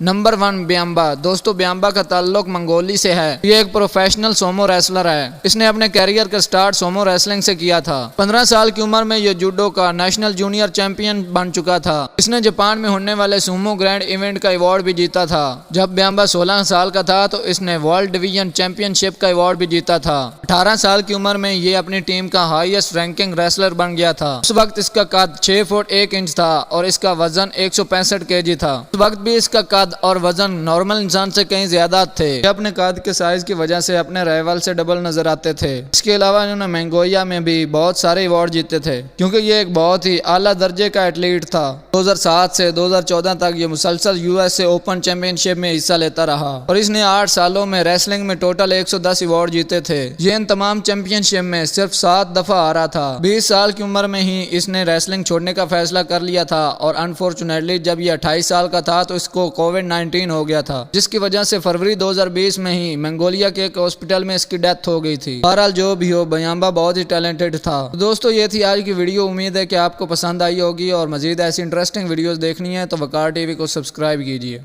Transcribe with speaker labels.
Speaker 1: Number 1 ब्याम्बा। दोस्तों ब्याम्बा का ताल्लुक मंगोली से है। ये एक प्रोफेशनल सोमो रेसलर है। इसने अपने कैरियर का स्टार्ट सोमो रेसलिंग से किया था। 15 साल की उम्र में ये जूडो का नेशनल जूनियर चैंपियन बन चुका था। इसने जापान में होने वाले सुमो ग्रैंड इवेंट का अवार्ड भी जीता था। जब ब्याम्बा 16 साल का था तो इसने वर्ल्ड डिवीजन चैंपियनशिप का अवार्ड भी जीता था। 18 साल की उम्र में ये अपनी टीम का हाईएस्ट रैंकिंग रेसलर बन गया था। उस वक्त इसका कद 6 फुट 1 इंच था और इसका वजन 165 केजी था। उस वक्त भी इसका कद और वजन नॉर्मल इंसान से कहीं ज्यादा थे। ये अपने कद के साइज की वजह से अपने राइवल से डबल नजर आते थे। इसके अलावा इन्होंने मंगोलिया में भी बहुत सारे अवार्ड जीते थे, क्योंकि ये एक बहुत ही आला दर्जे का एथलीट था। 2007 से 2014 तक ये मुसलसल यूएसए ओपन चैंपियनशिप में हिस्सा लेता रहा और इसने 8 सालों में रेसलिंग में टोटल 110 अवार्ड जीते थे। ये इन तमाम चैंपियनशिप में सिर्फ 7 दफा हारा था। 20 साल की उम्र में ही इसने रेसलिंग छोड़ने का फैसला कर लिया था और अनफॉर्चुनेटली जब ये 28 साल का था तो इसको कोविड-19 हो गया था, जिसकी वजह से फरवरी 2020 में ही मंगोलिया के एक हॉस्पिटल में इसकी डेथ हो गई थी। बहरहाल जो भी हो, ब्याम्बा बहुत ही टैलेंटेड था। तो दोस्तों ये थी आज की वीडियो। उम्मीद है कि आपको पसंद आई होगी और मजीद ऐसी इंटरेस्टिंग वीडियोस देखनी है तो वकार टीवी को सब्सक्राइब कीजिए।